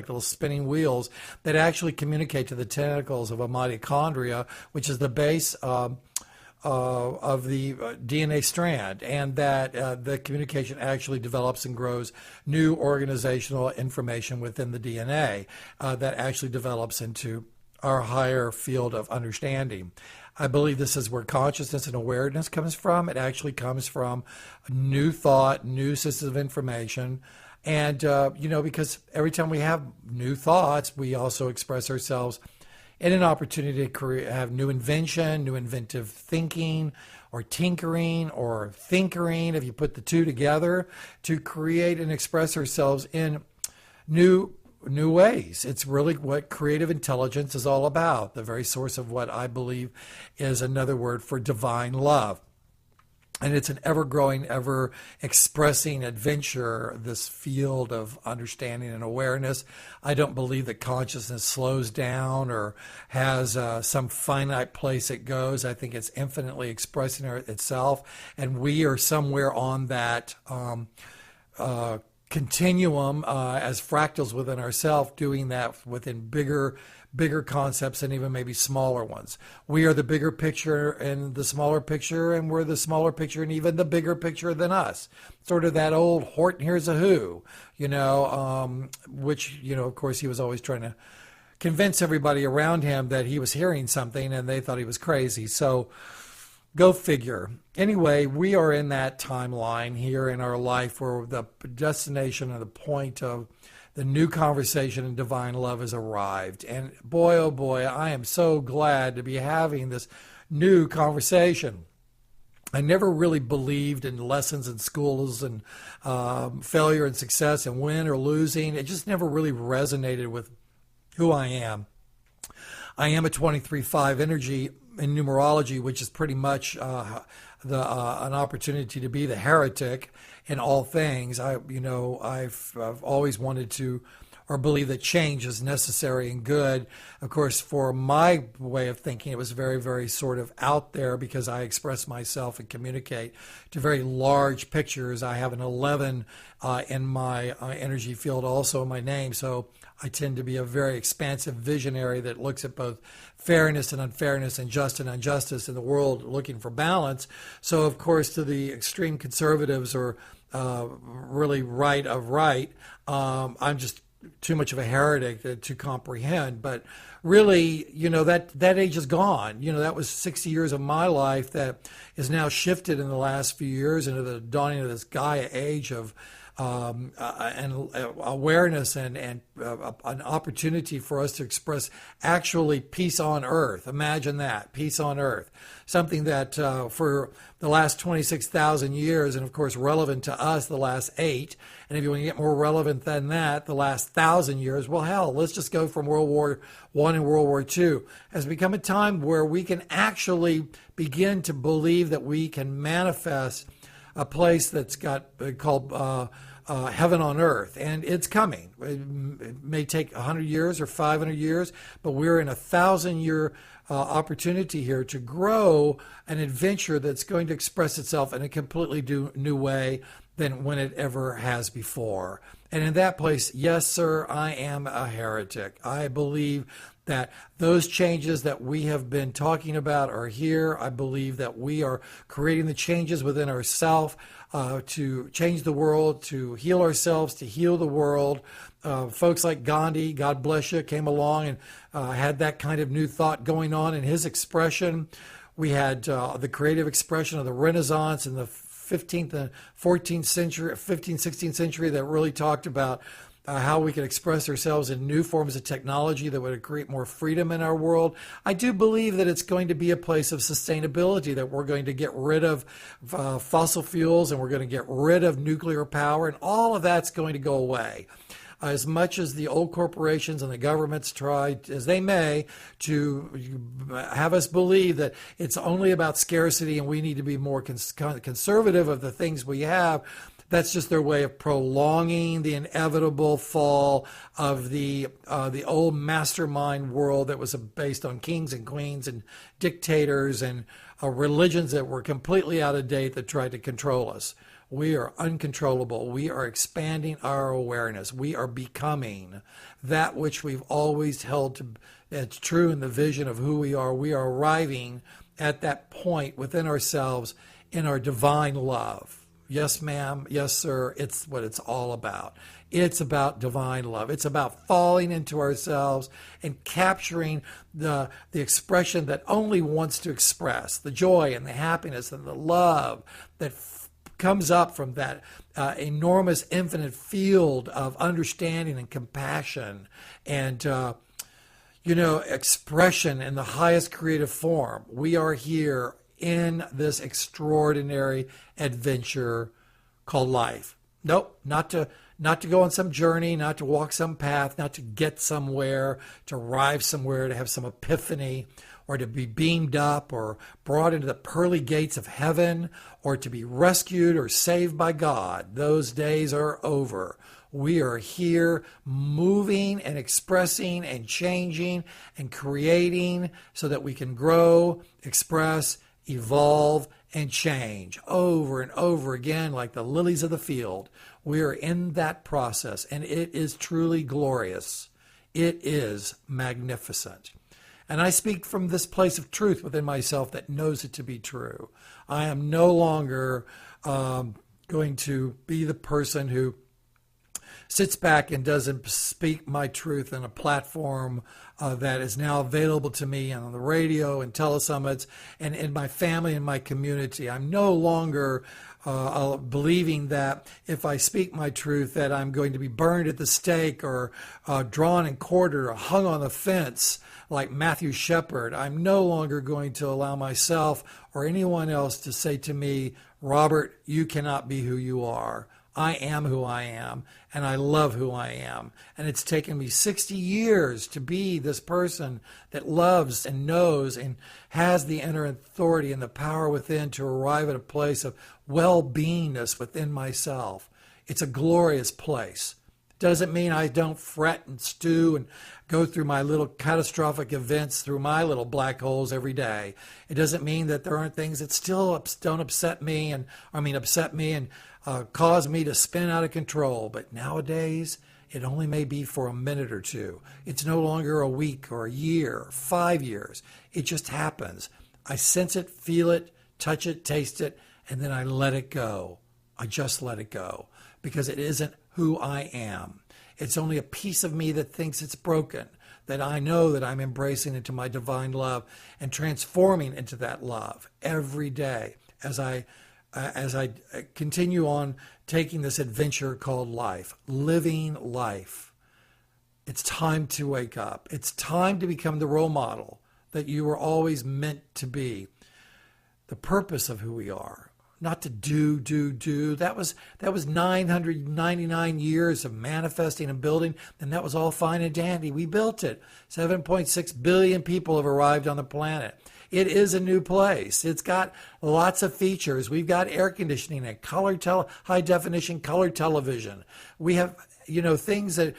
little spinning wheels that actually communicate to the tentacles of a mitochondria, which is the base of the DNA strand, and that the communication actually develops and grows new organizational information within the DNA that actually develops into our higher field of understanding. I believe this is where consciousness and awareness comes from. It actually comes from new thought, new systems of information. And, because every time we have new thoughts, we also express ourselves in an opportunity to have new invention, new inventive thinking, or tinkering, or thinkering, if you put the two together, to create and express ourselves in new ways. It's really what creative intelligence is all about, the very source of what I believe is another word for divine love. And it's an ever-growing, ever-expressing adventure, this field of understanding and awareness. I don't believe that consciousness slows down or has some finite place it goes. I think it's infinitely expressing itself, and we are somewhere on that continuum as fractals within ourselves, doing that within bigger concepts and even maybe smaller ones. We are the bigger picture and the smaller picture, and we're the smaller picture and even the bigger picture than us. Sort of that old Horton Hears a Who, which, of course, he was always trying to convince everybody around him that he was hearing something and they thought he was crazy. So go figure. Anyway, we are in that timeline here in our life where the destination and the point of the new conversation in divine love has arrived. And boy, oh boy, I am so glad to be having this new conversation. I never really believed in lessons in schools and failure and success and win or losing. It just never really resonated with who I am. I am a 23/5 energy in numerology, which is pretty much an opportunity to be the heretic in all things. I've always wanted to, or believe that change is necessary and good. Of course, for my way of thinking, it was very, very sort of out there because I express myself and communicate to very large pictures. I have an 11 in my energy field, also in my name, so I tend to be a very expansive visionary that looks at both fairness and unfairness and just and injustice in the world, looking for balance. So, of course, to the extreme conservatives or really right of right, I'm just too much of a heretic to comprehend. But really, that age is gone. That was 60 years of my life that is now shifted in the last few years into the dawning of this Gaia age of and awareness and an opportunity for us to express actually peace on earth. Imagine that, peace on earth. Something that for the last 26,000 years, and of course relevant to us the last 8, and if you want to get more relevant than that, the last 1,000 years, well, hell, let's just go from World War I and World War II, has become a time where we can actually begin to believe that we can manifest a place that's got called heaven on earth, and it's coming. It may take 100 years or 500 years, but we're in a 1,000-year opportunity here to grow an adventure that's going to express itself in a completely new way than when it ever has before. And in that place, yes, sir, I am a heretic. I believe that those changes that we have been talking about are here. I believe that we are creating the changes within ourselves to change the world, to heal ourselves, to heal the world. Folks like Gandhi, God bless you, came along and had that kind of new thought going on in his expression. We had the creative expression of the Renaissance in the 15th and 14th century, 15th, 16th century that really talked about how we could express ourselves in new forms of technology that would create more freedom in our world. I do believe that it's going to be a place of sustainability, that we're going to get rid of fossil fuels and we're going to get rid of nuclear power, and all of that's going to go away. As much as the old corporations and the governments try, as they may, to have us believe that it's only about scarcity and we need to be more conservative of the things we have, that's just their way of prolonging the inevitable fall of the old mastermind world that was based on kings and queens and dictators and religions that were completely out of date that tried to control us. We are uncontrollable. We are expanding our awareness. We are becoming that which we've always held to as true in the vision of who we are. We are arriving at that point within ourselves in our divine love. Yes, ma'am. Yes, sir. It's what it's all about. It's about divine love. It's about falling into ourselves and capturing the expression that only wants to express the joy and the happiness and the love that comes up from that enormous infinite field of understanding and compassion and expression in the highest creative form. We are here in this extraordinary adventure called life. Nope, not to go on some journey, not to walk some path, not to get somewhere, to arrive somewhere, to have some epiphany, or to be beamed up or brought into the pearly gates of heaven, or to be rescued or saved by God. Those days are over. We are here moving and expressing and changing and creating so that we can grow, express, evolve, and change over and over again like the lilies of the field. We are in that process, and it is truly glorious. It is magnificent. And I speak from this place of truth within myself that knows it to be true. I am no longer going to be the person who sits back and doesn't speak my truth in a platform that is now available to me on the radio and telesummits and in my family and my community. I'm no longer believing that if I speak my truth that I'm going to be burned at the stake or drawn and quartered or hung on the fence like Matthew Shepard. I'm no longer going to allow myself or anyone else to say to me, Robert, you cannot be who you are. I am who I am, and I love who I am. And it's taken me 60 years to be this person that loves and knows and has the inner authority and the power within to arrive at a place of well-beingness within myself. It's a glorious place. Doesn't mean I don't fret and stew and go through my little catastrophic events through my little black holes every day. It doesn't mean that there aren't things that still don't upset me and cause me to spin out of control. But nowadays, it only may be for a minute or two. It's no longer a week or a year, 5 years. It just happens. I sense it, feel it, touch it, taste it, and then I let it go. I just let it go because it isn't who I am. It's only a piece of me that thinks it's broken, that I know that I'm embracing into my divine love and transforming into that love every day as I continue on taking this adventure called life, living life. It's time to wake up. It's time to become the role model that you were always meant to be. The purpose of who we are, not to do. That was 999 years of manifesting and building, and that was all fine and dandy. We built it. 7.6 billion people have arrived on the planet. It is a new place. It's got lots of features. We've got air conditioning and high definition color television. We have, things that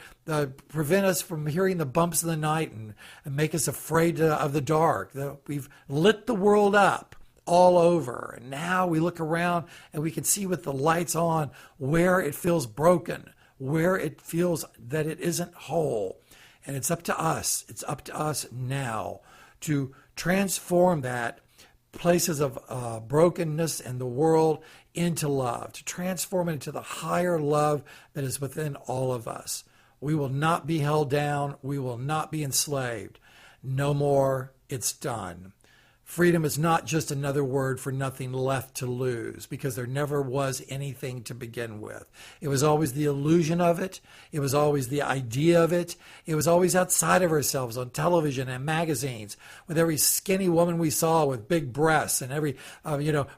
prevent us from hearing the bumps in the night and make us afraid of the dark. We've lit the world up all over. And now we look around and we can see with the lights on where it feels broken, where it feels that it isn't whole. And it's up to us. It's up to us now to transform that places of brokenness in the world into love, to transform it into the higher love that is within all of us. We will not be held down. We will not be enslaved. No more. It's done. Freedom is not just another word for nothing left to lose, because there never was anything to begin with. It was always the illusion of it. It was always the idea of it. It was always outside of ourselves on television and magazines, with every skinny woman we saw with big breasts and every,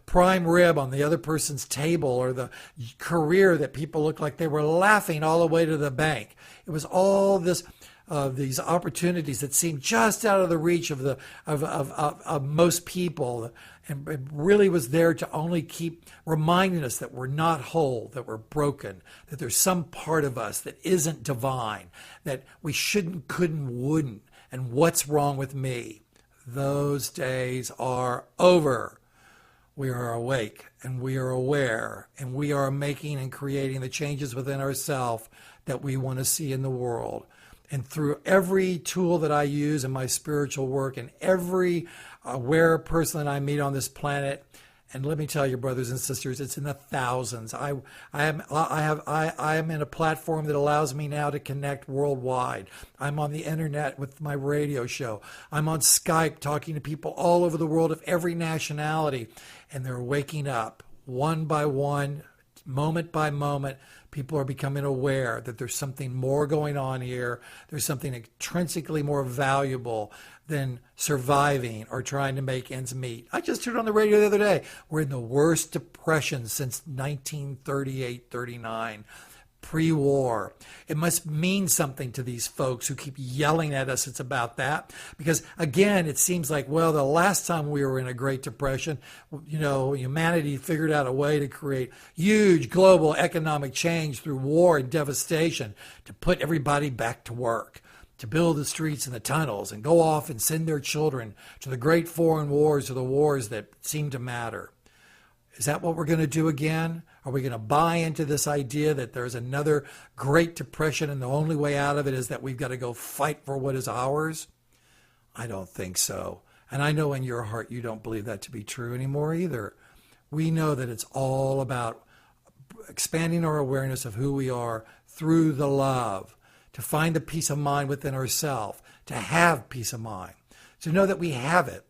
prime rib on the other person's table, or the career that people looked like they were laughing all the way to the bank. It was all this. These opportunities that seem just out of the reach of most people, and it really was there to only keep reminding us that we're not whole, that we're broken, that there's some part of us that isn't divine, that we shouldn't, couldn't, wouldn't, and what's wrong with me? Those days are over. We are awake and we are aware, and we are making and creating the changes within ourselves that we want to see in the world. And through every tool that I use in my spiritual work, and every aware person that I meet on this planet, and let me tell you, brothers and sisters, it's in the thousands. I am in a platform that allows me now to connect worldwide. I'm on the internet with my radio show. I'm on Skype talking to people all over the world of every nationality, and they're waking up one by one, moment by moment. People are becoming aware that there's something more going on here. There's something intrinsically more valuable than surviving or trying to make ends meet. I just heard on the radio the other day, we're in the worst depression since 1938-39. Pre-war. It must mean something to these folks who keep yelling at us it's about that, because again, it seems like, well, the last time we were in a Great Depression, humanity figured out a way to create huge global economic change through war and devastation to put everybody back to work, to build the streets and the tunnels and go off and send their children to the great foreign wars or the wars that seem to matter. Is that what we're going to do again? Are we going to buy into this idea that there's another Great Depression and the only way out of it is that we've got to go fight for what is ours? I don't think so. And I know in your heart you don't believe that to be true anymore either. We know that it's all about expanding our awareness of who we are through the love, to find the peace of mind within ourselves, to have peace of mind, to know that we have it.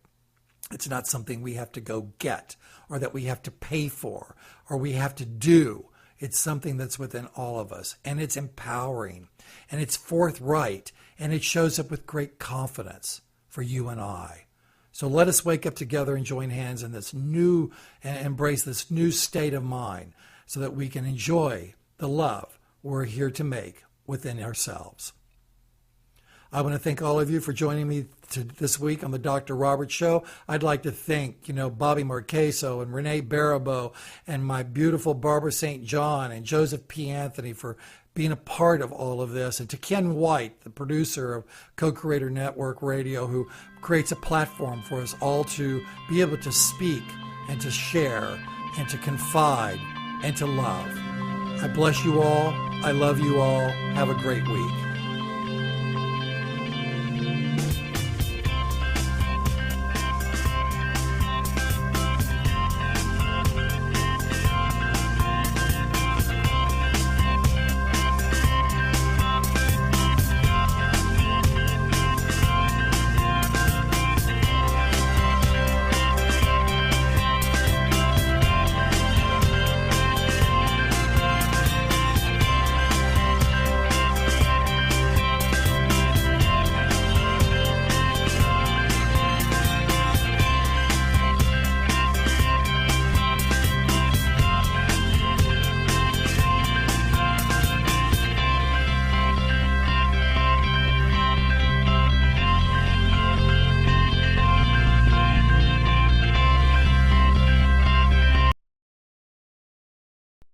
It's not something we have to go get, or that we have to pay for, or we have to do. It's something that's within all of us, and it's empowering, and it's forthright, and it shows up with great confidence for you and I. So let us wake up together and join hands in this new, and embrace this new state of mind, so that we can enjoy the love we're here to make within ourselves. I want to thank all of you for joining me this week on the Dr. Robert Show. I'd like to thank, Bobby Marchesso and Renee Baribeau and my beautiful Barbara St. John and Joseph P. Anthony for being a part of all of this, and to Ken White, the producer of Co-Creator Network Radio, who creates a platform for us all to be able to speak and to share and to confide and to love. I bless you all. I love you all. Have a great week.